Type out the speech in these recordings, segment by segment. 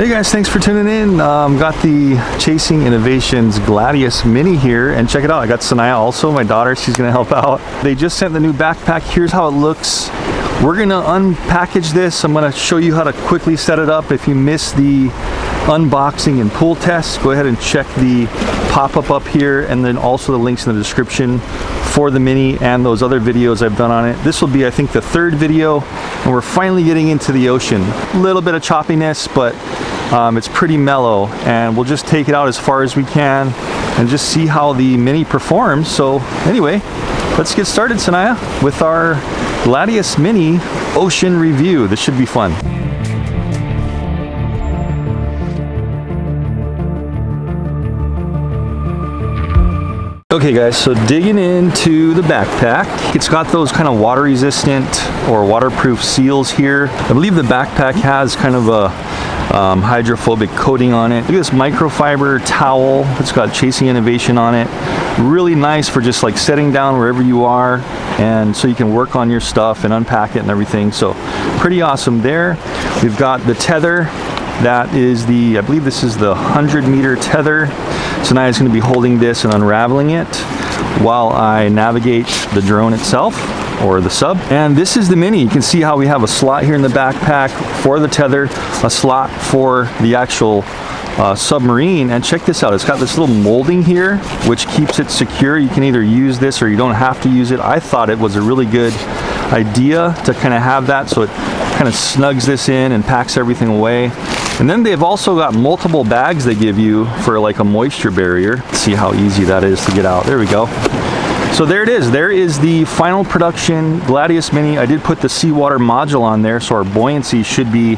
Hey guys, thanks for tuning in. Got the Chasing Innovations GLADIUS Mini here, and check it out. I got Sanaya also, my daughter. She's gonna help out. They just sent the new backpack. Here's how it looks. We're gonna unpackage this. I'm gonna show you how to quickly set it up. If you missed the unboxing and pool test, go ahead and check the pop-up up here, and then also the links in the description for the Mini and those other videos I've done on it. This will be, I think, the third video, and we're finally getting into the ocean. A little bit of choppiness, but it's pretty mellow, and we'll just take it out as far as we can and just see how the Mini performs. So anyway, let's get started, Sanaya, with our GLADIUS Mini ocean review. This should be fun. Okay guys, so digging into the backpack, it's got those kind of water resistant or waterproof seals here. I believe the backpack has kind of a hydrophobic coating on it. Look at this microfiber towel. It's got Chasing Innovation on it. Really nice for just like setting down wherever you are, and so you can work on your stuff and unpack it and everything. So pretty awesome there. We've got the tether. That is the, I believe this is the 100-meter tether. So now I'm going to be holding this and unraveling it while I navigate the drone itself, or the sub. And this is the Mini. You can see how we have a slot here in the backpack for the tether, a slot for the actual submarine. And check this out, it's got this little molding here which keeps it secure. You can either use this or you don't have to use it. I thought it was a really good idea to kind of have that, so it kind of snugs this in and packs everything away. And then they've also got multiple bags they give you for like a moisture barrier. Let's see how easy that is to get out. There we go. So there it is. There is the final production GLADIUS Mini. I did put the seawater module on there, so our buoyancy should be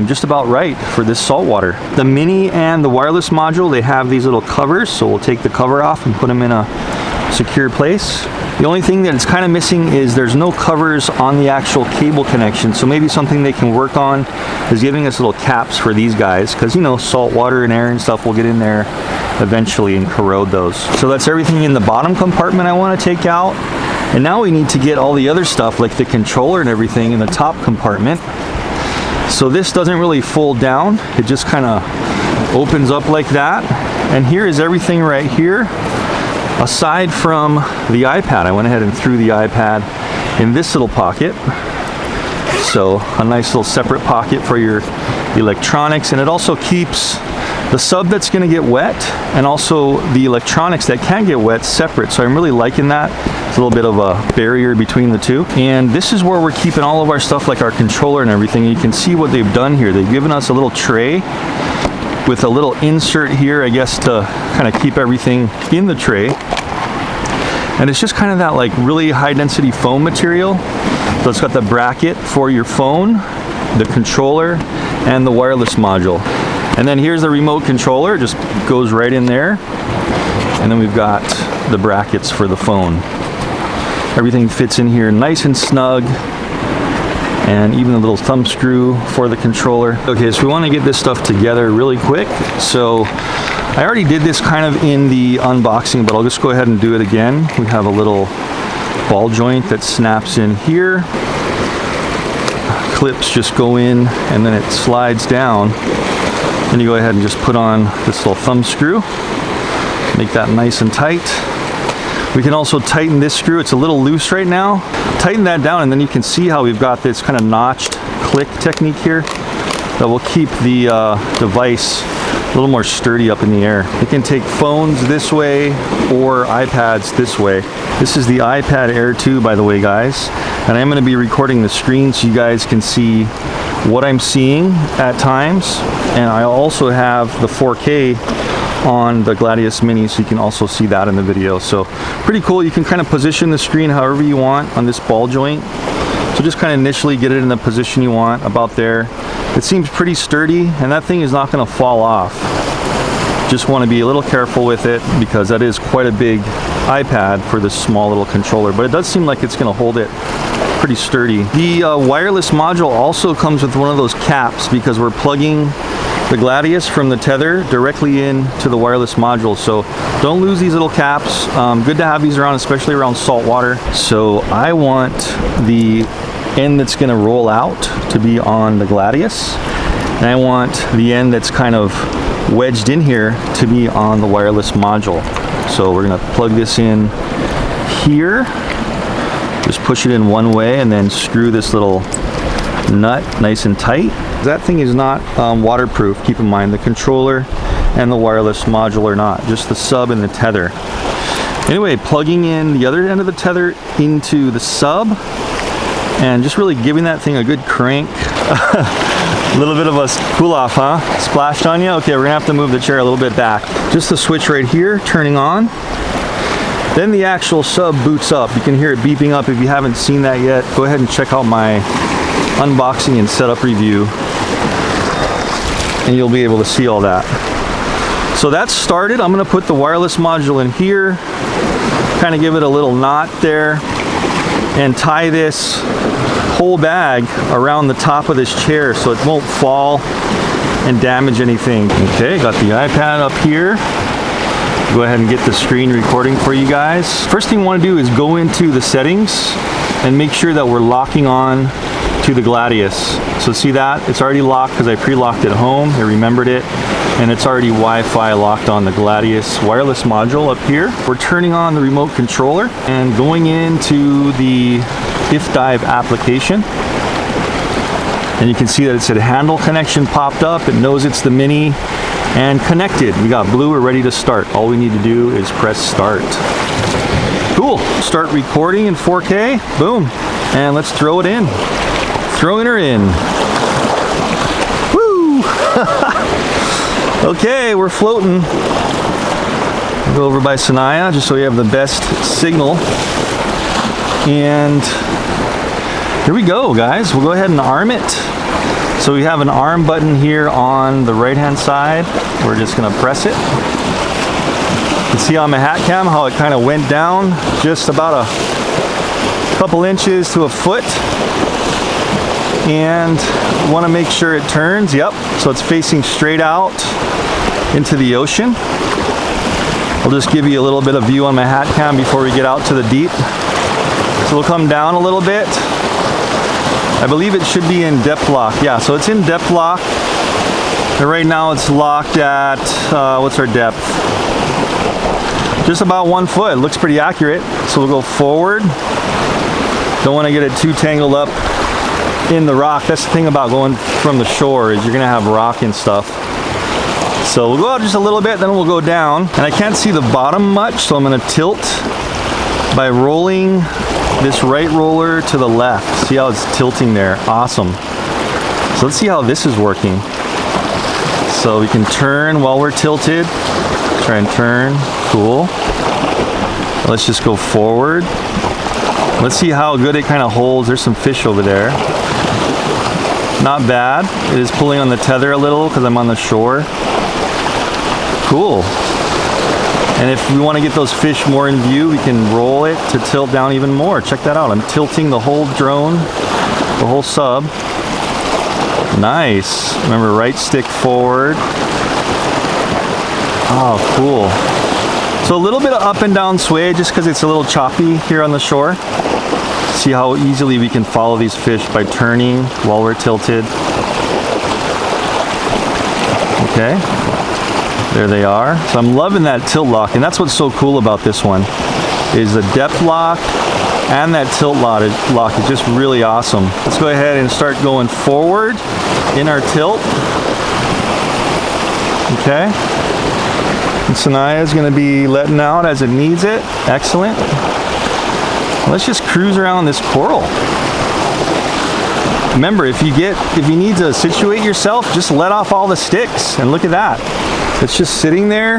just about right for this saltwater. The Mini and the wireless module, they have these little covers, so we'll take the cover off and put them in a secure place. The only thing that it's kind of missing is there's no covers on the actual cable connection, so maybe something they can work on is giving us little caps for these guys, because you know, salt water and air and stuff will get in there eventually and corrode those. So that's everything in the bottom compartment I want to take out, and now we need to get all the other stuff like the controller and everything in the top compartment. So this doesn't really fold down, it just kind of opens up like that, and here is everything right here. Aside from the iPad, I went ahead and threw the iPad in this little pocket. So a nice little separate pocket for your electronics, and it also keeps the sub that's going to get wet and also the electronics that can get wet separate. So I'm really liking that. It's a little bit of a barrier between the two. And this is where we're keeping all of our stuff, like our controller and everything. You can see what they've done here. They've given us a little tray with a little insert here, I guess, to kind of keep everything in the tray. And it's just kind of that like really high density foam material. So it's got the bracket for your phone, the controller, and the wireless module. And then here's the remote controller, it just goes right in there. And then we've got the brackets for the phone. Everything fits in here nice and snug. And even the little thumb screw for the controller. Okay, so we want to get this stuff together really quick. So I already did this kind of in the unboxing, but I'll just go ahead and do it again. We have a little ball joint that snaps in here. Clips just go in and then it slides down. Then you go ahead and just put on this little thumb screw. Make that nice and tight. We can also tighten this screw. It's a little loose right now. Tighten that down, and then you can see how we've got this kind of notched click technique here that will keep the device a little more sturdy up in the air. You can take phones this way or iPads this way. This is the iPad Air 2, by the way, guys. And I'm going to be recording the screen so you guys can see what I'm seeing at times. And I also have the 4K on the GLADIUS Mini, so you can also see that in the video. So pretty cool. You can kind of position the screen however you want on this ball joint. So just kind of initially get it in the position you want, about there. It seems pretty sturdy, and that thing is not going to fall off. Just want to be a little careful with it because that is quite a big iPad for this small little controller, but it does seem like it's going to hold it pretty sturdy. The wireless module also comes with one of those caps because we're plugging the GLADIUS from the tether directly into the wireless module. So don't lose these little caps. Good to have these around, especially around salt water. So I want the end that's going to roll out to be on the GLADIUS, And I want the end that's kind of wedged in here to be on the wireless module. So we're gonna plug this in here. Just push it in one way and then screw this little nut nice and tight. That thing is not waterproof, keep in mind. The controller and the wireless module are not, just the sub and the tether. Anyway, plugging in the other end of the tether into the sub and just really giving that thing a good crank. A little bit of a cool off, huh? Splashed on you? Okay, we're gonna have to move the chair a little bit back. Just the switch right here, turning on. Then the actual sub boots up. You can hear it beeping up. If you haven't seen that yet, go ahead and check out my unboxing and setup review, and you'll be able to see all that. So that's started. I'm gonna put the wireless module in here, kind of give it a little knot there, and tie this whole bag around the top of this chair so it won't fall and damage anything. Okay, got the iPad up here. Go ahead and get the screen recording for you guys. First thing I want to do is go into the settings and make sure that we're locking on to the GLADIUS. So see that? It's already locked because I pre-locked it home. I remembered it. And it's already Wi-Fi locked on the GLADIUS wireless module up here. We're turning on the remote controller and going into the IfDive application. And you can see that it said handle connection popped up. It knows it's the Mini and connected. We got blue, we're ready to start. All we need to do is press start. Cool, start recording in 4K, boom. And let's throw it in. Throwing her in. Woo! Okay, we're floating. Go over by Sanaya just so we have the best signal. And here we go, guys. We'll go ahead and arm it. So we have an arm button here on the right hand side. We're just gonna press it. You can see on my hat cam how it kind of went down just about a couple inches to a foot. And want to make sure it turns. Yep, so it's facing straight out into the ocean. I'll just give you a little bit of view on my hat cam before we get out to the deep. So we'll come down a little bit. I believe it should be in depth lock. Yeah, so it's in depth lock. And right now it's locked at, what's our depth? Just about 1 foot. It looks pretty accurate. So we'll go forward. Don't want to get it too tangled up in the rock. That's the thing about going from the shore, is you're gonna have rock and stuff. So we'll go out just a little bit, then we'll go down. And I can't see the bottom much, so I'm gonna tilt by rolling this right roller to the left. See how it's tilting there? Awesome. So let's see how this is working. So we can turn while we're tilted. Try and turn. Cool. Let's just go forward. Let's see how good it kind of holds. There's some fish over there. Not bad. It is pulling on the tether a little because I'm on the shore. Cool. And if we want to get those fish more in view, we can roll it to tilt down even more. Check that out. I'm tilting the whole drone, the whole sub. Nice. Remember, right stick forward. Oh, cool. So a little bit of up and down sway just because it's a little choppy here on the shore. See how easily we can follow these fish by turning while we're tilted. Okay. There they are. So I'm loving that tilt lock, and that's what's so cool about this one, is the depth lock and that tilt lock is just really awesome. Let's go ahead and start going forward in our tilt. Okay. And Sanaya is going to be letting out as it needs it. Excellent. Let's just cruise around this coral. Remember, if you need to situate yourself, just let off all the sticks, and look at that. It's just sitting there,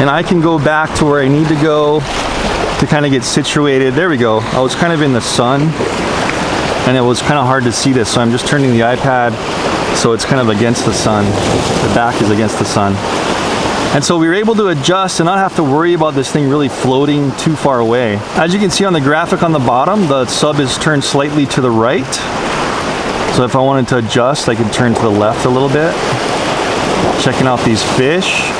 and I can go back to where I need to go to kind of get situated. There we go. I was kind of in the sun, and it was kind of hard to see this, so I'm just turning the iPad so it's kind of against the sun. The back is against the sun. And so we were able to adjust and not have to worry about this thing really floating too far away. As you can see on the graphic on the bottom, the sub is turned slightly to the right. So if I wanted to adjust, I could turn to the left a little bit. Checking out these fish.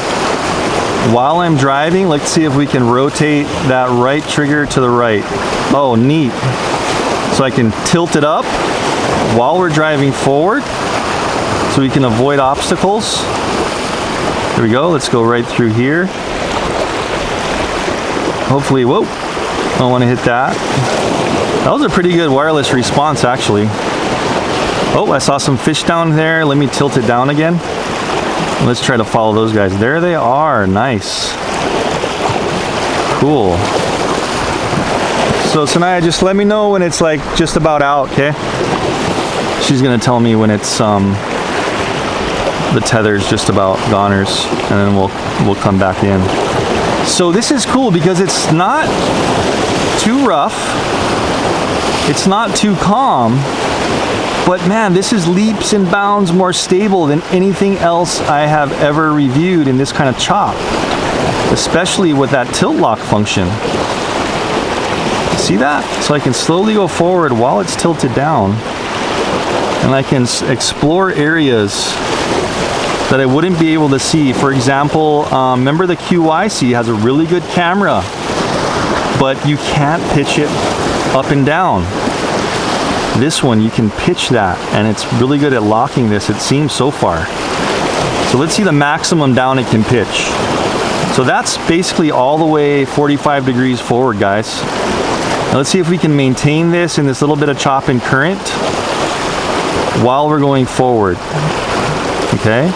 While I'm driving, let's see if we can rotate that right trigger to the right. Oh, neat. So I can tilt it up while we're driving forward. so we can avoid obstacles. Here we go, let's go right through here. Hopefully, whoa, I don't want to hit that. That was a pretty good wireless response, actually. Oh, I saw some fish down there. Let me tilt it down again. Let's try to follow those guys. There they are, nice. Cool. So Sanaya, just let me know when it's like just about out, okay? She's gonna tell me when it's the tether's just about goners, and then we'll come back in. So this is cool because it's not too rough, it's not too calm, but man, this is leaps and bounds more stable than anything else I have ever reviewed in this kind of chop, especially with that tilt lock function. See that? So I can slowly go forward while it's tilted down, and I can explore areas that I wouldn't be able to see. For example, remember the QYC has a really good camera, but you can't pitch it up and down. This one, you can pitch that, and it's really good at locking this, it seems so far. So let's see the maximum down it can pitch. So that's basically all the way 45 degrees forward, guys. Now let's see if we can maintain this in this little bit of chop and current while we're going forward. Okay.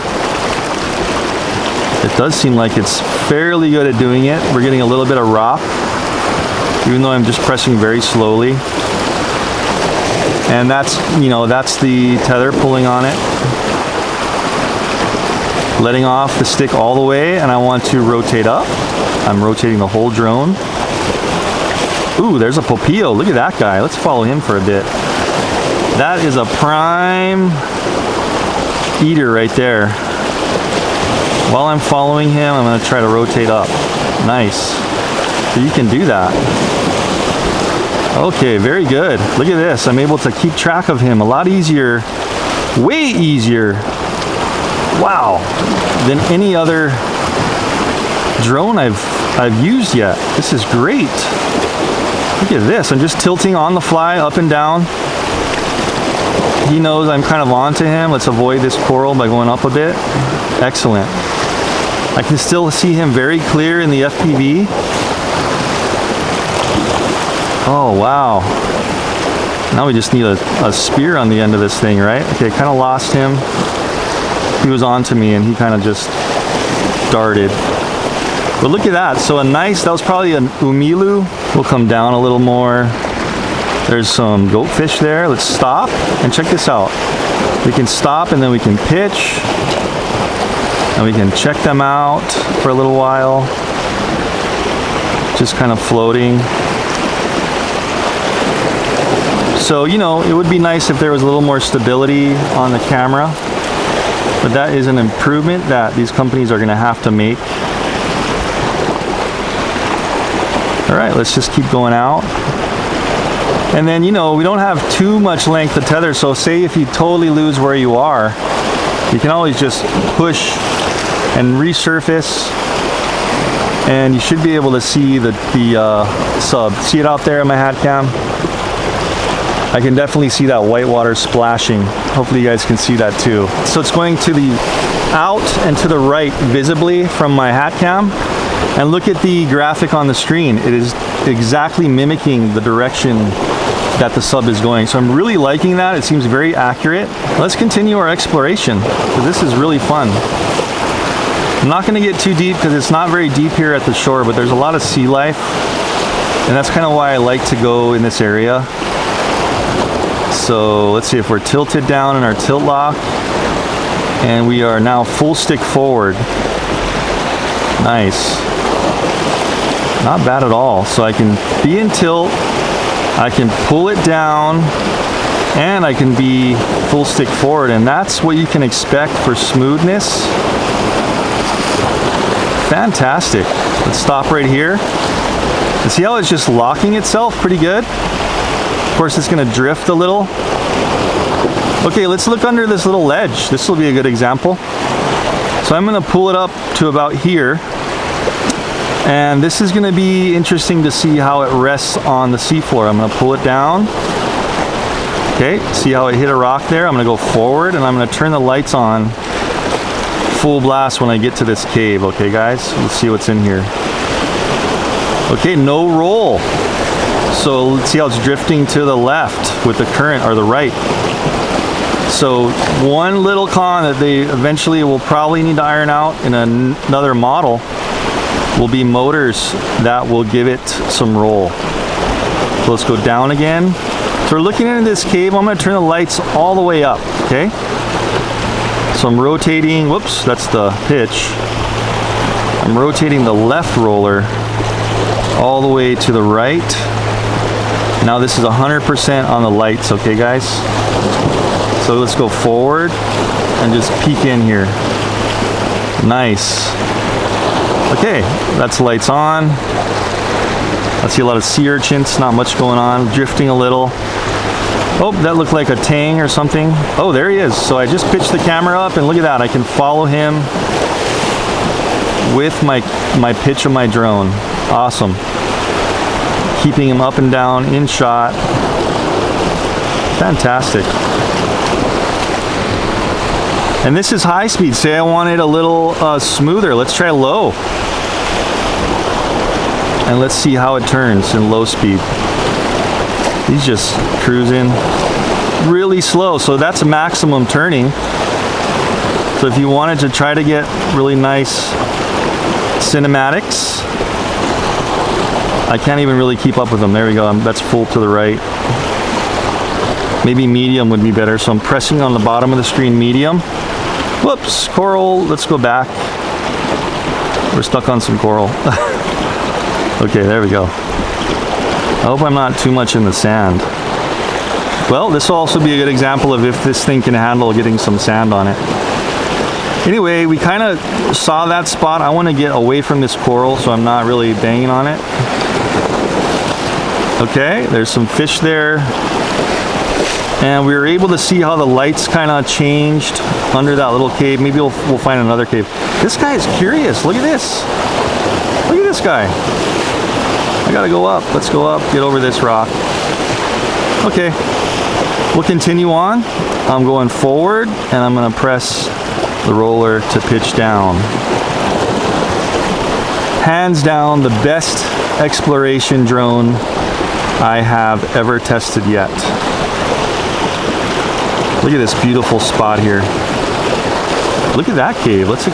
It does seem like it's fairly good at doing it. We're getting a little bit of rock, even though I'm just pressing very slowly. And that's, you know, that's the tether pulling on it. Letting off the stick all the way, and I want to rotate up. I'm rotating the whole drone. Ooh, there's a Popillo. Look at that guy. Let's follow him for a bit. That is a prime eater right there. While I'm following him, I'm going to try to rotate up. Nice. So you can do that. Okay, very good. Look at this. I'm able to keep track of him a lot easier, way easier, wow, than any other drone I've used yet. This is great. Look at this. I'm just tilting on the fly, up and down. He knows I'm kind of onto him. Let's avoid this coral by going up a bit. Excellent. I can still see him very clear in the FPV. Oh, wow. Now we just need a spear on the end of this thing, right? Okay, kind of lost him. He was onto me and he kind of just darted. But look at that. So that was probably an umilu. We'll come down a little more. There's some goatfish there. Let's stop and check this out. We can stop and then we can pitch. And we can check them out for a little while. Just kind of floating. So, you know, it would be nice if there was a little more stability on the camera, but that is an improvement that these companies are going to have to make. All right, let's just keep going out. And then, you know, we don't have too much length of tether, so say if you totally lose where you are, you can always just push and resurface, and you should be able to see the sub. See it out there in my hat cam? I can definitely see that white water splashing. Hopefully you guys can see that too. So it's going to the out and to the right visibly from my hat cam. And look at the graphic on the screen. It is exactly mimicking the direction that the sub is going. So I'm really liking that. It seems very accurate. Let's continue our exploration, because this is really fun. I'm not going to get too deep because it's not very deep here at the shore, but there's a lot of sea life. And that's kind of why I like to go in this area. So let's see if we're tilted down in our tilt lock, and we are now full stick forward. Nice. Not bad at all. So I can be in tilt, I can pull it down, and I can be full stick forward, and that's what you can expect for smoothness. Fantastic. Let's stop right here. And see how it's just locking itself pretty good? Of course, it's going to drift a little. Okay, let's look under this little ledge. This will be a good example. So I'm going to pull it up to about here. And this is going to be interesting to see how it rests on the seafloor. I'm going to pull it down. Okay, see how it hit a rock there? I'm gonna go forward and I'm gonna turn the lights on full blast when I get to this cave. Okay guys, let's see what's in here. Okay, no roll. So let's see how it's drifting to the left with the current, or the right. So one little con that they eventually will probably need to iron out in another model will be motors that will give it some roll. So let's go down again. So we're looking into this cave. I'm going to turn the lights all the way up, okay? So I'm rotating, whoops, that's the pitch. I'm rotating the left roller all the way to the right. Now this is 100% on the lights, okay guys? So let's go forward and just peek in here. Nice. Okay, that's lights on. I see a lot of sea urchins, not much going on, drifting a little. Oh, that looked like a tang or something. Oh, there he is. So I just pitched the camera up and look at that. I can follow him with my pitch of my drone. Awesome. Keeping him up and down in shot. Fantastic. And this is high speed. Say I want it a little smoother. Let's try low. And let's see how it turns in low speed. He's just cruising really slow. So that's maximum turning. So if you wanted to try to get really nice cinematics, I can't even really keep up with them. There we go. That's full to the right. Maybe medium would be better. So I'm pressing on the bottom of the screen medium. Whoops, coral. Let's go back. We're stuck on some coral. Okay, there we go. I hope I'm not too much in the sand. Well, this will also be a good example of if this thing can handle getting some sand on it. Anyway, we kind of saw that spot. I want to get away from this coral so I'm not really banging on it. Okay, there's some fish there. And we were able to see how the lights kind of changed under that little cave. Maybe we'll find another cave. This guy is curious. Look at this. Look at this guy. I gotta go up. Let's go up, get over this rock. Okay, we'll continue on. I'm going forward and I'm gonna press the roller to pitch down. Hands down, the best exploration drone I have ever tested yet. Look at this beautiful spot here. Look at that cave. Let's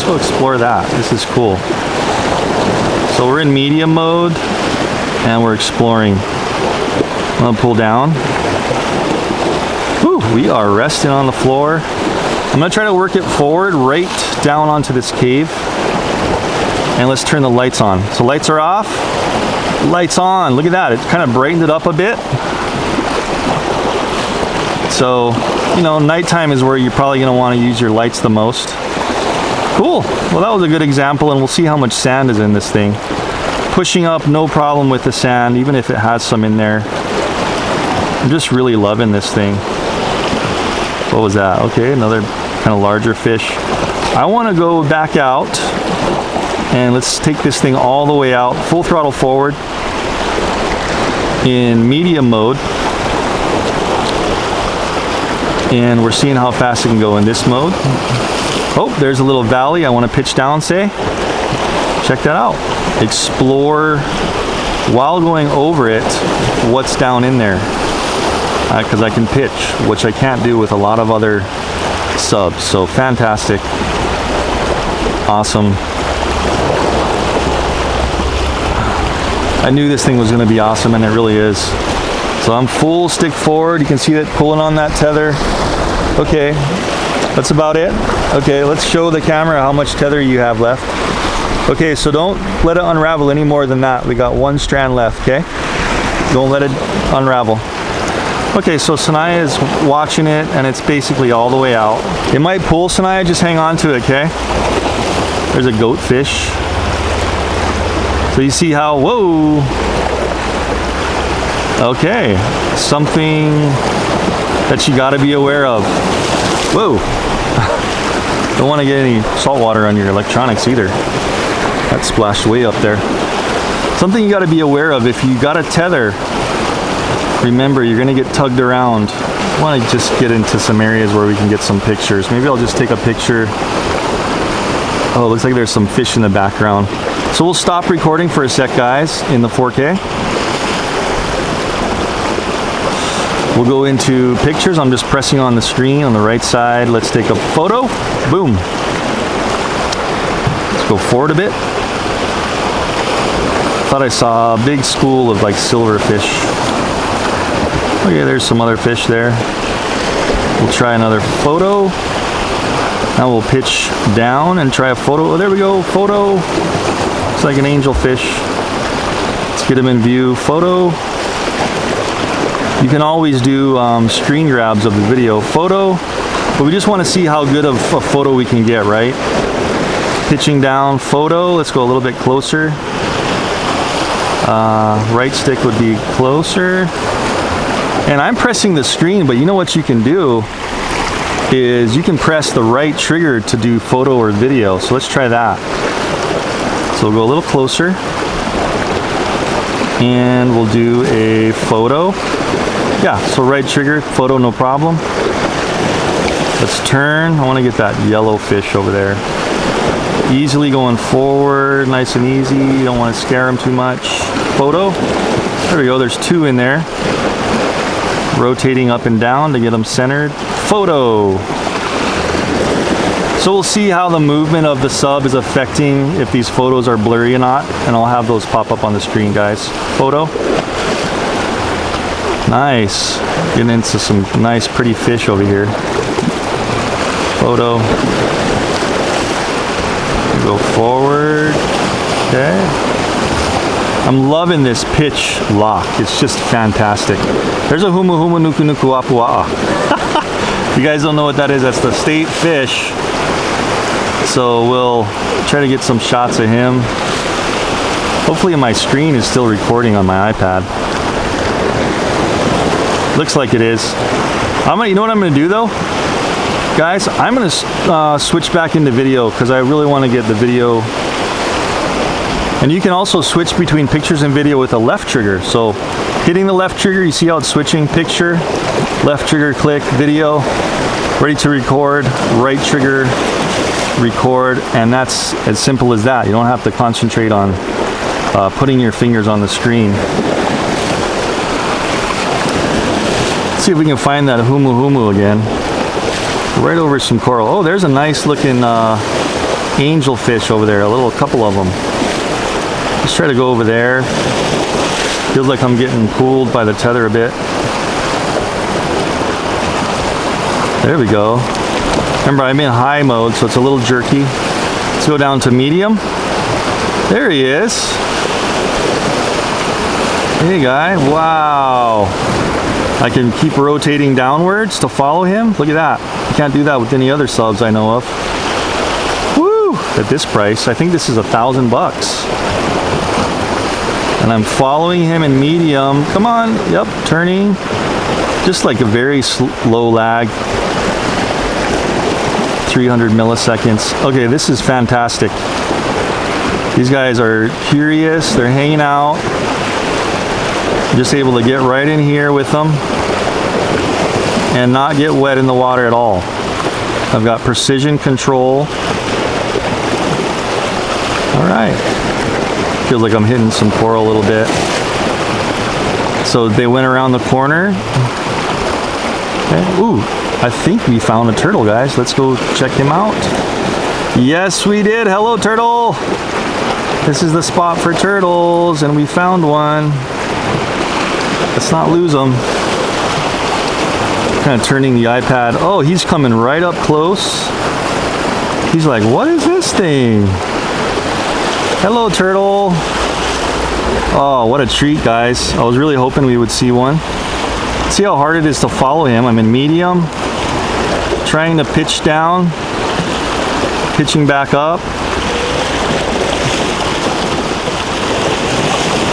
go explore that. This is cool. So we're in medium mode and we're exploring. I'm gonna pull down. Whew, we are resting on the floor. I'm gonna try to work it forward right down onto this cave. And let's turn the lights on. So lights are off, lights on. Look at that, it kind of brightened it up a bit. So, you know, nighttime is where you're probably gonna wanna use your lights the most. Cool, well that was a good example, and we'll see how much sand is in this thing. Pushing up, no problem with the sand, even if it has some in there. I'm just really loving this thing. What was that? Okay, another kind of larger fish. I wanna go back out, and let's take this thing all the way out, full throttle forward, in medium mode. And we're seeing how fast it can go in this mode. Oh, there's a little valley I want to pitch down, say. Check that out. Explore, while going over it, what's down in there. Because I can pitch, which I can't do with a lot of other subs. So fantastic. Awesome. I knew this thing was going to be awesome, and it really is. So I'm full stick forward. You can see that pulling on that tether. Okay, that's about it. Okay, let's show the camera how much tether you have left. Okay, so don't let it unravel any more than that. We got one strand left, okay? Don't let it unravel. Okay, so Sanaya is watching it, and it's basically all the way out. It might pull, Sanaya, just hang on to it, okay? There's a goatfish. So you see how, whoa. Okay, something that you gotta be aware of. Whoa. Don't wanna get any salt water on your electronics either. That splashed way up there. Something you gotta be aware of, if you got a tether, remember you're gonna get tugged around I want to just get into some areas where we can get some pictures. Maybe I'll just take a picture. Oh, it looks like there's some fish in the background. So we'll stop recording for a sec, guys, in the 4K. We'll go into pictures. I'm just pressing on the screen on the right side. Let's take a photo. Boom. Let's go forward a bit. Thought I saw a big school of like silverfish. Okay, there's some other fish there. We'll try another photo. Now we'll pitch down and try a photo. Oh, there we go, photo. Looks like an angelfish. Let's get him in view. Photo. You can always do screen grabs of the video. Photo. But we just want to see how good of a photo we can get, right? Pitching down, photo. Let's go a little bit closer. Right stick would be closer. And I'm pressing the screen, but you know what you can do is you can press the right trigger to do photo or video. So let's try that. So we'll go a little closer and we'll do a photo. Yeah, so right trigger, photo, no problem. Let's turn. I want to get that yellow fish over there. Easily going forward, nice and easy. You don't want to scare them too much. Photo. There we go, there's two in there. Rotating up and down to get them centered. Photo. So we'll see how the movement of the sub is affecting if these photos are blurry or not, and I'll have those pop up on the screen, guys. Photo. Nice. Getting into some nice pretty fish over here. Photo. Go forward. Okay. I'm loving this pitch lock. It's just fantastic. There's a humu humu nuku nuku apua'a. You guys don't know what that is. That's the state fish. So we'll try to get some shots of him. Hopefully my screen is still recording on my iPad. Looks like it is. You know what I'm gonna do though? Guys, I'm gonna switch back into video because I really want to get the video. And you can also switch between pictures and video with a left trigger. So hitting the left trigger, you see how it's switching picture, left trigger, click, video, ready to record, right trigger, record, and that's as simple as that. You don't have to concentrate on putting your fingers on the screen. Let's see if we can find that humu humu again. Right over some coral. Oh, there's a nice looking angelfish over there, a couple of them. Let's try to go over there. Feels like I'm getting pulled by the tether a bit. There we go. Remember, I'm in high mode, so it's a little jerky. Let's go down to medium. There he is. Hey, guy. Wow. I can keep rotating downwards to follow him. Look at that. You can't do that with any other subs I know of. Woo! At this price, I think this is $1,000. And I'm following him in medium. Come on. Yep, turning. Just like a very low lag. 300 milliseconds. Okay, this is fantastic. These guys are curious. They're hanging out. Just able to get right in here with them and not get wet in the water at all. I've got precision control. All right. Feels like I'm hitting some coral a little bit. So they went around the corner. Okay. Ooh, I think we found a turtle, guys. Let's go check him out. Yes, we did. Hello, turtle. This is the spot for turtles, and we found one. Let's not lose them. Kind of turning the iPad. Oh, he's coming right up close. He's like, what is this thing? Hello, turtle. Oh, what a treat, guys. I was really hoping we would see one. See how hard it is to follow him. I'm in medium, trying to pitch down, pitching back up.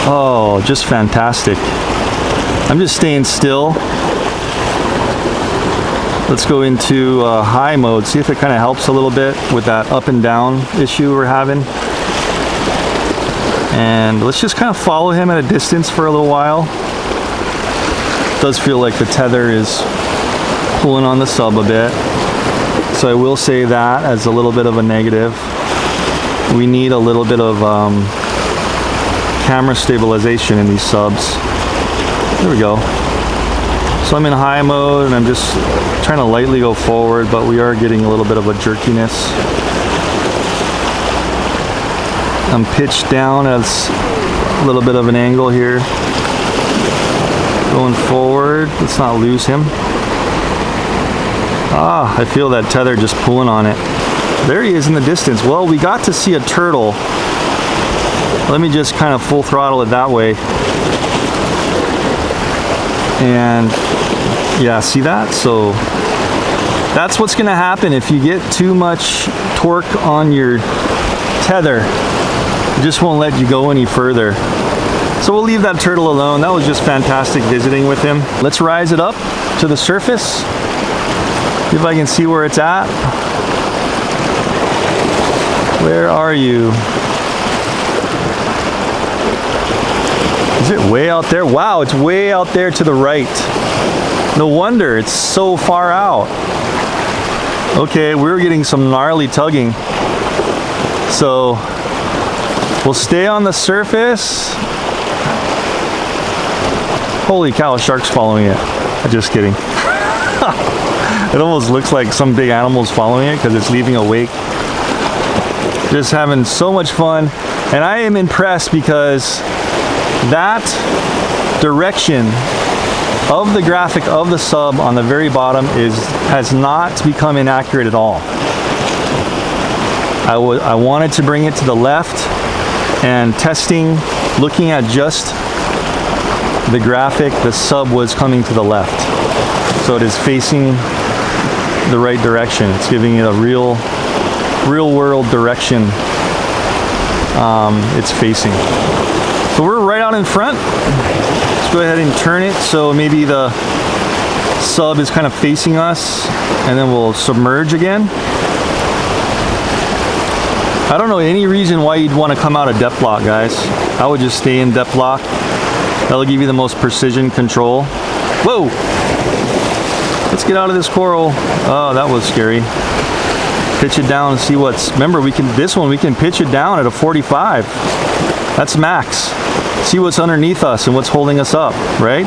Oh, just fantastic. I'm just staying still. Let's go into high mode, see if it kind of helps a little bit with that up and down issue we're having. And let's just kind of follow him at a distance for a little while. It does feel like the tether is pulling on the sub a bit. So I will say that as a little bit of a negative. We need a little bit of camera stabilization in these subs. There we go. So I'm in high mode and I'm just trying to lightly go forward, but we are getting a little bit of a jerkiness. I'm pitched down at a little bit of an angle here. Going forward, let's not lose him. Ah, I feel that tether just pulling on it. There he is in the distance. Well, we got to see a turtle. Let me just kind of full throttle it that way. And yeah, see that? So that's what's gonna happen if you get too much torque on your tether. It just won't let you go any further. So we'll leave that turtle alone. That was just fantastic visiting with him. Let's rise it up to the surface. See if I can see where it's at. Where are you? Is it way out there? Wow, it's way out there to the right. No wonder, it's so far out. Okay, we're getting some gnarly tugging. So we'll stay on the surface. Holy cow, a shark's following it. Just kidding. It almost looks like some big animal's following it because it's leaving a wake. Just having so much fun. And I am impressed because that direction of the graphic of the sub on the very bottom has not become inaccurate at all. I wanted to bring it to the left, and testing, looking at just the graphic, the sub was coming to the left. So it is facing the right direction. It's giving it a real world direction it's facing. So we're right out in front. Let's go ahead and turn it so maybe the sub is kind of facing us, and then we'll submerge again. I don't know any reason why you'd want to come out of depth lock, guys. I would just stay in depth lock. That'll give you the most precision control. Whoa! Let's get out of this coral. Oh, that was scary. Pitch it down and see what's... Remember, this one we can pitch it down at a 45. That's max. See what's underneath us and what's holding us up, right?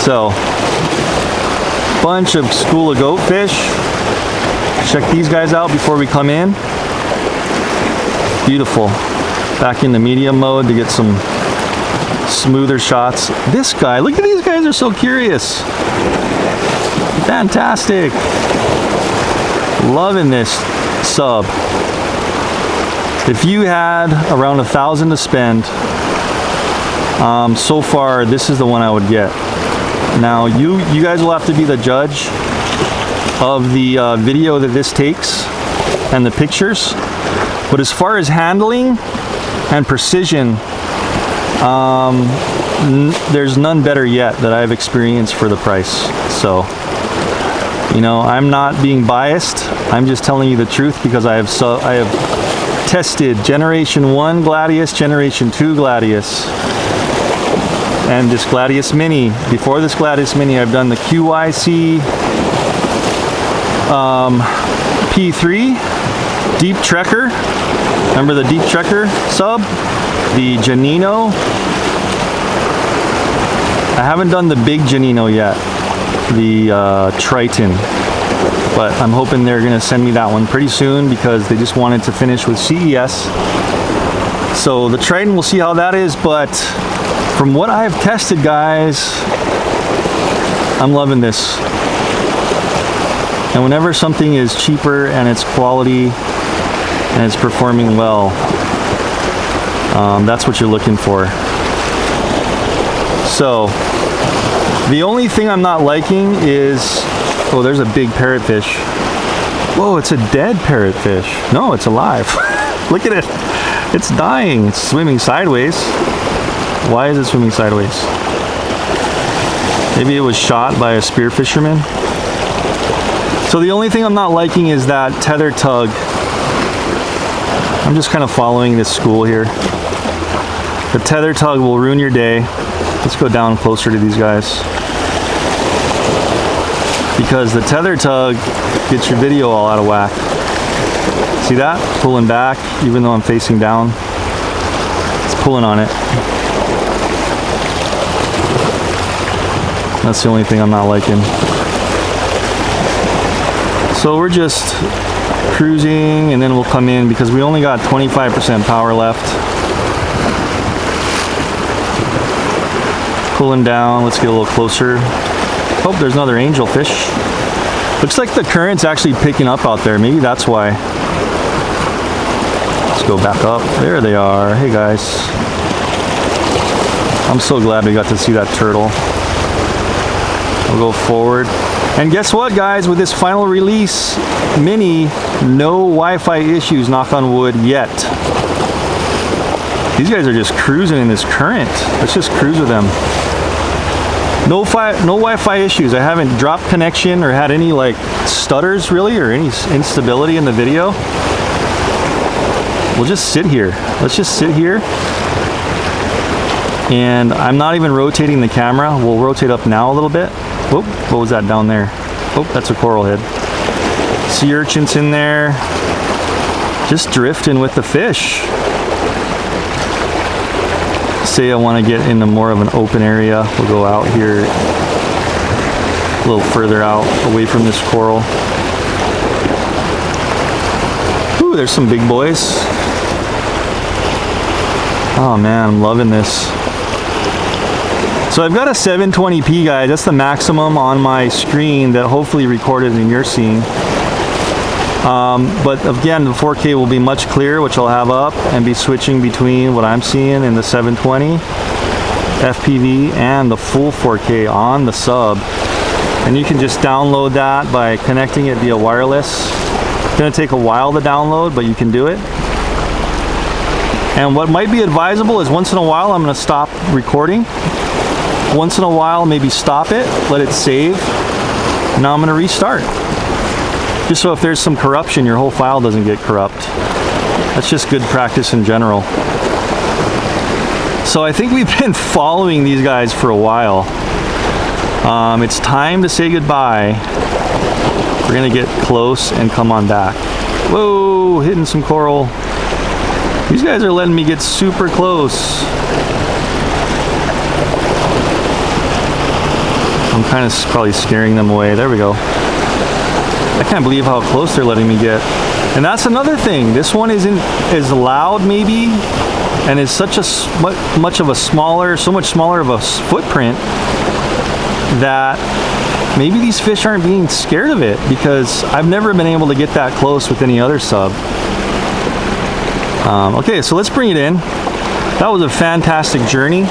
So, bunch of school of goatfish. Check these guys out before we come in. Beautiful. Back into medium mode to get some smoother shots. This guy, look at these guys, are so curious. Fantastic. Loving this sub. If you had around 1,000 to spend, so far this is the one I would get. Now you guys will have to be the judge of the video that this takes and the pictures, but as far as handling and precision, there's none better yet that I've experienced for the price. So, you know, I'm not being biased. I'm just telling you the truth because I have tested Generation 1 GLADIUS, Generation 2 GLADIUS, and this GLADIUS Mini. Before this GLADIUS Mini, I've done the QYC P3 Deep Trekker. Remember the Deep Trekker sub? The Janino. I haven't done the big Janino yet, the Triton, but I'm hoping they're gonna send me that one pretty soon because they just wanted to finish with CES. So the Triton, we'll see how that is, but from what I've tested, guys, I'm loving this. And whenever something is cheaper and it's quality and it's performing well, that's what you're looking for. So the only thing I'm not liking is, oh, there's a big parrotfish. Whoa, it's a dead parrotfish. No, it's alive. Look at it. It's dying. It's swimming sideways. Why is it swimming sideways? Maybe it was shot by a spear fisherman. So the only thing I'm not liking is that tether tug. I'm just kind of following this school here. The tether tug will ruin your day. Let's go down closer to these guys. because the tether tug gets your video all out of whack. See that? Pulling back even though I'm facing down. It's pulling on it. That's the only thing I'm not liking. So we're just cruising and then we'll come in because we only got 25% power left. Pulling down, let's get a little closer. Oh, there's another angelfish. Looks like the current's actually picking up out there. Maybe that's why. Let's go back up. There they are. Hey guys. I'm so glad we got to see that turtle. We'll go forward. And guess what, guys? With this final release mini, no Wi-Fi issues, knock on wood, yet. These guys are just cruising in this current. Let's just cruise with them. No Wi-Fi issues. I haven't dropped connection or had any like stutters really or any instability in the video. We'll just sit here. Let's just sit here. And I'm not even rotating the camera. We'll rotate up now a little bit. Whoop, what was that down there? Oh, that's a coral head. Sea urchins in there. Just drifting with the fish. Say I want to get into more of an open area. We'll go out here a little further out, away from this coral. Ooh, there's some big boys. Oh man, I'm loving this. So I've got a 720p, guys. That's the maximum on my screen that hopefully recorded and you're seeing. But again, the 4K will be much clearer, which I'll have up and be switching between what I'm seeing in the 720 FPV and the full 4K on the sub. And you can just download that by connecting it via wireless. It's going to take a while to download, but you can do it. And what might be advisable is once in a while I'm going to stop recording. Once in a while, maybe stop it, let it save. Now I'm going to restart. Just so if there's some corruption, your whole file doesn't get corrupt. That's just good practice in general. So I think we've been following these guys for a while. It's time to say goodbye. We're going to get close and come on back. Whoa, hitting some coral. These guys are letting me get super close. I'm kind of probably scaring them away. There we go. I can't believe how close they're letting me get. And that's another thing. This one isn't as loud maybe, and is such a so much smaller of a footprint that maybe these fish aren't being scared of it, because I've never been able to get that close with any other sub. Okay, so let's bring it in. That was a fantastic journey.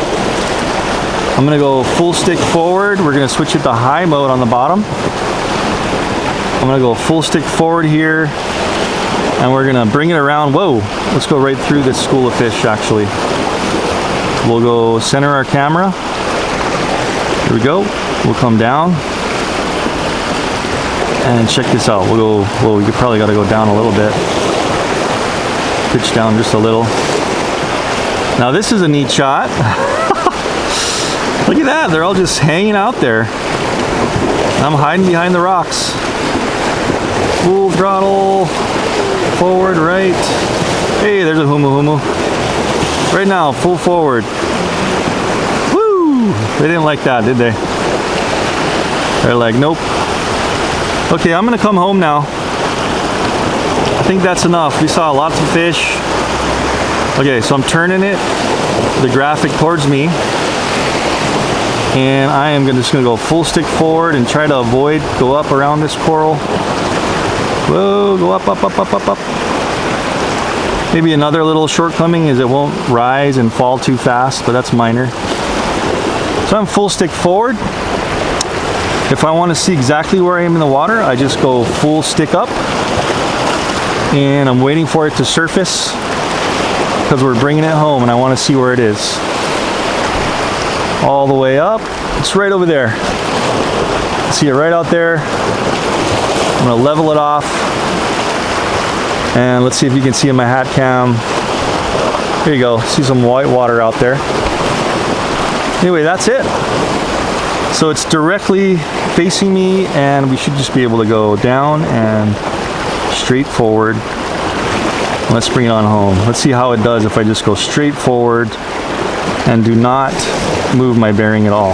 I'm gonna go full stick forward. We're gonna switch it to high mode on the bottom. I'm gonna go full stick forward here, and we're gonna bring it around. Whoa, let's go right through this school of fish actually. We'll go center our camera. Here we go. We'll come down. And check this out. We'll go, whoa, you probably gotta go down a little bit. Pitch down just a little. Now this is a neat shot. Look at that, they're all just hanging out there. I'm hiding behind the rocks. Full throttle, forward, right. Hey, there's a humu humu. Right now, full forward. Woo! They didn't like that, did they? They're like, nope. Okay, I'm gonna come home now. I think that's enough. We saw lots of fish. Okay, so I'm turning it, the graphic towards me. And I am just gonna go full stick forward and try to avoid, go up around this coral. Whoa, go up, up, up, up, up, up. Maybe another little shortcoming is it won't rise and fall too fast, but that's minor. So I'm full stick forward. If I want to see exactly where I am in the water, I just go full stick up. And I'm waiting for it to surface because we're bringing it home and I want to see where it is. All the way up. It's right over there. See it right out there. I'm going to level it off. And let's see if you can see in my hat cam. There you go. See some white water out there. Anyway, that's it. So it's directly facing me, and we should just be able to go down and straight forward. Let's bring it on home. Let's see how it does if I just go straight forward and do not move my bearing at all.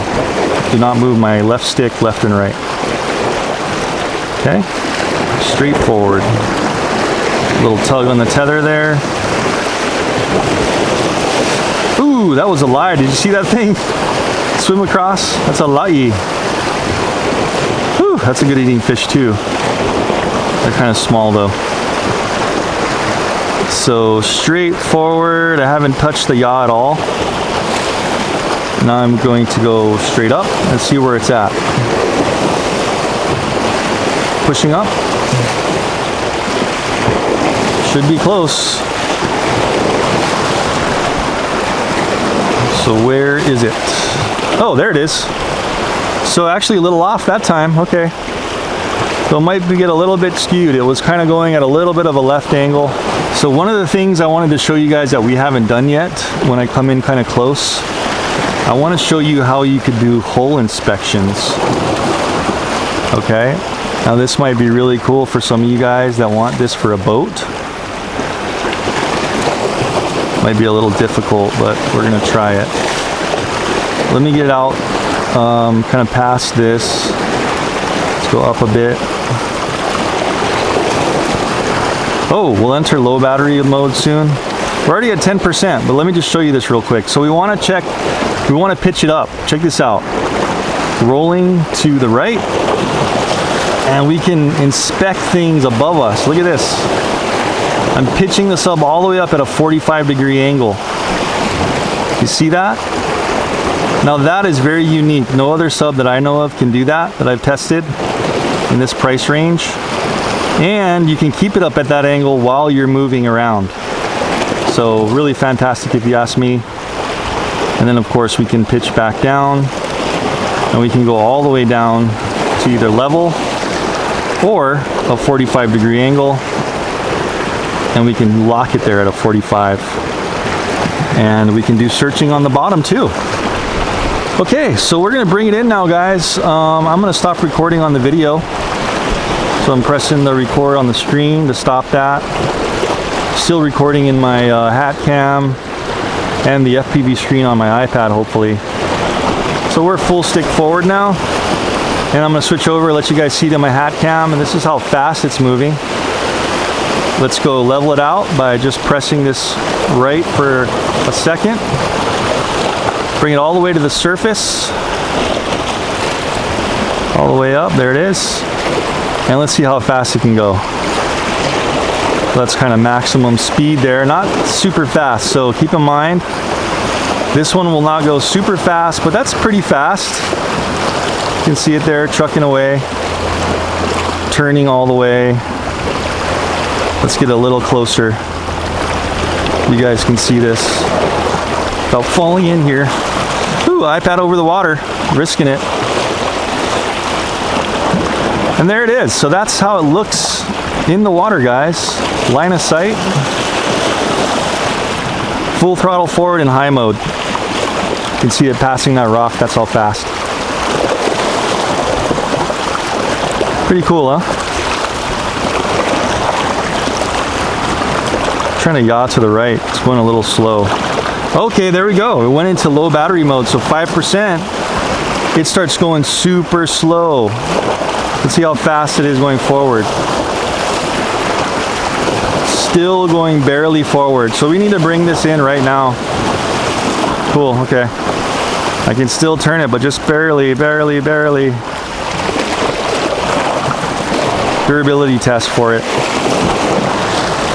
Do not move my left stick left and right. Okay, straight forward. Little tug on the tether there. Ooh, that was a lie. Did you see that thing swim across? That's a lie. Whew, that's a good eating fish too. They're kind of small though. So straight forward. I haven't touched the yaw at all. Now I'm going to go straight up and see where it's at. Pushing up. Should be close. So where is it? Oh, there it is. So actually a little off that time. Okay. So it might get a little bit skewed. It was kind of going at a little bit of a left angle. So one of the things I wanted to show you guys that we haven't done yet when I come in kind of close, I want to show you how you could do hull inspections. Okay. Now this might be really cool for some of you guys that want this for a boat. Might be a little difficult, but we're gonna try it. Let me get out kind of past this. Let's go up a bit. Oh, we'll enter low battery mode soon. We're already at 10%, but let me just show you this real quick. So we want to check, we want to pitch it up. Check this out. Rolling to the right, and we can inspect things above us. Look at this. I'm pitching the sub all the way up at a 45-degree angle. You see that? Now that is very unique. No other sub that I know of can do that I've tested in this price range. And you can keep it up at that angle while you're moving around. So really fantastic if you ask me. And then of course we can pitch back down, and we can go all the way down to either level or a 45-degree angle, and we can lock it there at a 45. And we can do searching on the bottom too. Okay, so we're gonna bring it in now, guys. I'm gonna stop recording on the video. So I'm pressing the record on the screen to stop that. Still recording in my hat cam and the FPV screen on my iPad, hopefully. So we're full stick forward now. And I'm gonna switch over, let you guys see it in my hat cam, and this is how fast it's moving. Let's go level it out by just pressing this right for a second. Bring it all the way to the surface. All the way up, there it is. And let's see how fast it can go. That's kind of maximum speed there, not super fast. So keep in mind, this one will not go super fast, but that's pretty fast. You can see it there, trucking away, turning all the way. Let's get a little closer. You guys can see this. Without falling in here. Ooh, iPad over the water, risking it. And there it is. So that's how it looks in the water, guys. Line of sight. Full throttle forward in high mode. You can see it passing that rock. That's how fast. Pretty cool, huh? Trying to yaw to the right. It's going a little slow. Okay, there we go. It went into low battery mode. So 5%. It starts going super slow. Let's see how fast it is going forward. Still going barely forward. So we need to bring this in right now. Cool, okay. I can still turn it, but just barely, barely, barely. Durability test for it.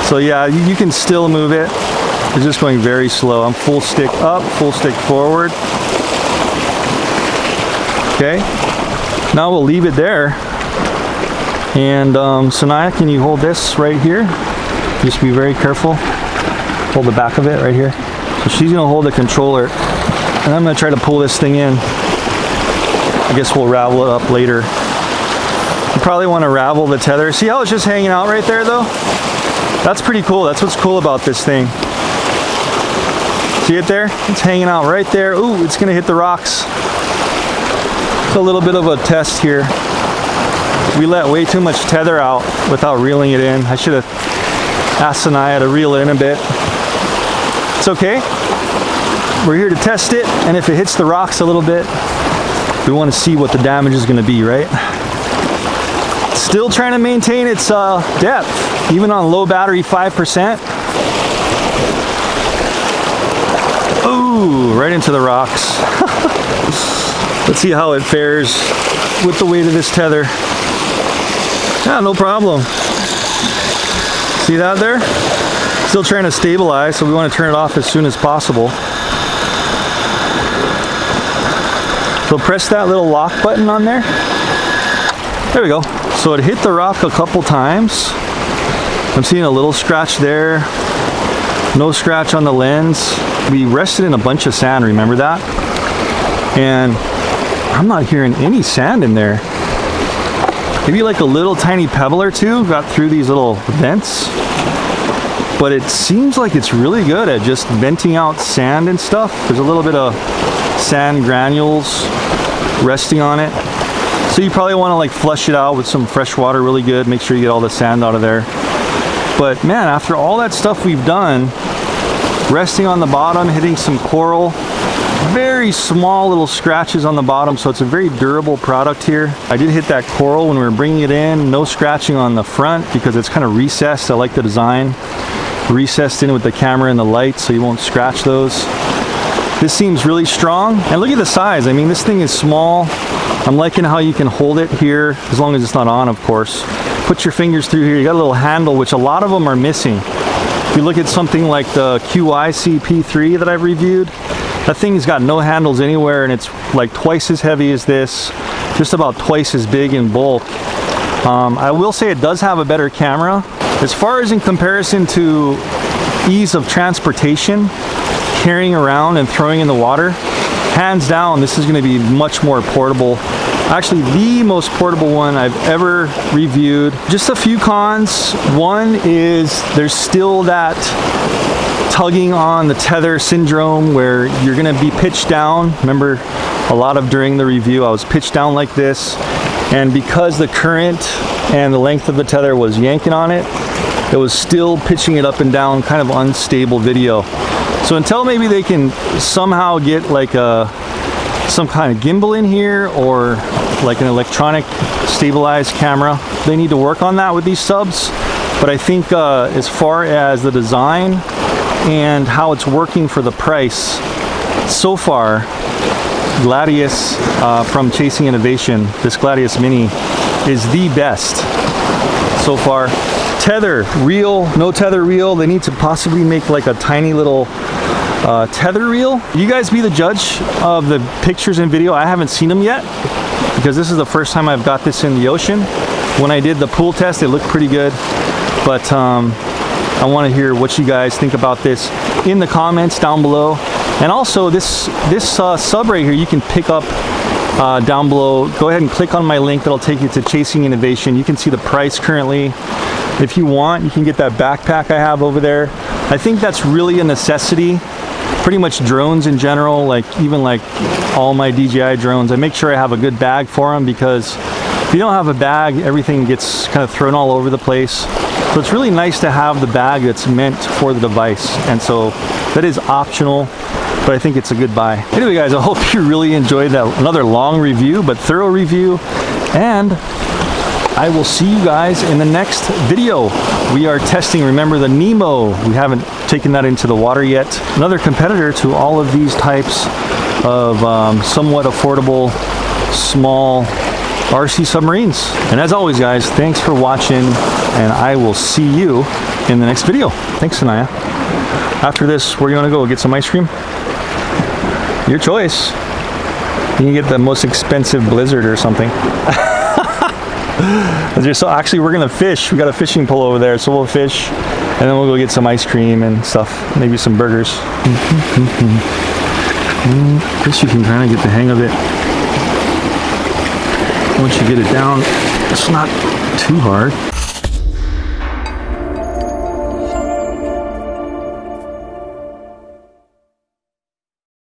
So yeah, you can still move it. It's just going very slow. I'm full stick up, full stick forward. Okay. Now we'll leave it there. And Sanaya, can you hold this right here? Just be very careful. Hold the back of it right here. So she's gonna hold the controller, and I'm gonna try to pull this thing in. I guess we'll ravel it up later. You probably want to ravel the tether. See how it's just hanging out right there though? That's pretty cool. That's what's cool about this thing. See it there? It's hanging out right there. Ooh, it's gonna hit the rocks. a little bit of a test here. We let way too much tether out without reeling it in. I should have asked Sanaya to reel it in a bit. It's okay. We're here to test it, and if it hits the rocks a little bit, we want to see what the damage is going to be, right? Still trying to maintain its depth, even on low battery 5%. Ooh, right into the rocks. Let's see how it fares with the weight of this tether. Yeah, no problem. See that there? Still trying to stabilize, so we want to turn it off as soon as possible. So press that little lock button on there. There we go. So it hit the rock a couple times. I'm seeing a little scratch there. No scratch on the lens. We rested in a bunch of sand, remember that? And I'm not hearing any sand in there. Maybe like a little tiny pebble or two got through these little vents. But it seems like it's really good at just venting out sand and stuff. There's a little bit of sand granules resting on it. So you probably want to like flush it out with some fresh water really good. Make sure you get all the sand out of there. But man, after all that stuff we've done, resting on the bottom, hitting some coral, very small little scratches on the bottom, so it's a very durable product here. I did hit that coral when we were bringing it in. No scratching on the front because it's kind of recessed. I like the design. Recessed in with the camera and the light so you won't scratch those. This seems really strong, and look at the size. I mean, this thing is small. I'm liking how you can hold it here, as long as it's not on, of course. Put your fingers through here. You got a little handle, which a lot of them are missing. If you look at something like the QIC P3 that I've reviewed, that thing's got no handles anywhere, and it's like twice as heavy as this, just about twice as big in bulk. I will say it does have a better camera. As far as in comparison to ease of transportation, carrying around and throwing in the water, hands down, this is going to be much more portable. Actually, the most portable one I've ever reviewed. Just a few cons. One is there's still that tugging on the tether syndrome where you're going to be pitched down. Remember, a lot of during the review I was pitched down like this, and because the current and the length of the tether was yanking on it, it was still pitching it up and down, kind of unstable video. So until maybe they can somehow get like some kind of gimbal in here or like an electronic stabilized camera, they need to work on that with these subs. But I think as far as the design and how it's working for the price, so far, GLADIUS from Chasing Innovation, this GLADIUS Mini, is the best so far. Tether, reel, no tether reel. They need to possibly make like a tiny little tether reel. You guys be the judge of the pictures and video. I haven't seen them yet because this is the first time I've got this in the ocean. When I did the pool test, it looked pretty good, but I want to hear what you guys think about this in the comments down below. And also this sub right here, you can pick up down below. Go ahead and click on my link. That'll take you to Chasing Innovation. You can see the price currently. If you want, you can get that backpack I have over there. I think that's really a necessity. Pretty much drones in general, like even like all my DJI drones, I make sure I have a good bag for them, because if you don't have a bag, everything gets kind of thrown all over the place. So it's really nice to have the bag that's meant for the device. And so that is optional, but I think it's a good buy. Anyway guys, I hope you really enjoyed that. Another long review, but thorough review. And I will see you guys in the next video. We are testing, remember, the Nemo. We haven't taken that into the water yet. Another competitor to all of these types of somewhat affordable, small RC submarines. And as always guys, thanks for watching, and I will see you in the next video. Thanks, Sanaya. After this, where you want to go? Get some ice cream? Your choice. You can get the most expensive Blizzard or something. So actually we're gonna fish. We got a fishing pole over there, so we'll fish and then we'll go get some ice cream and stuff, maybe some burgers. I guess you can kind of get the hang of it once you get it down. It's not too hard.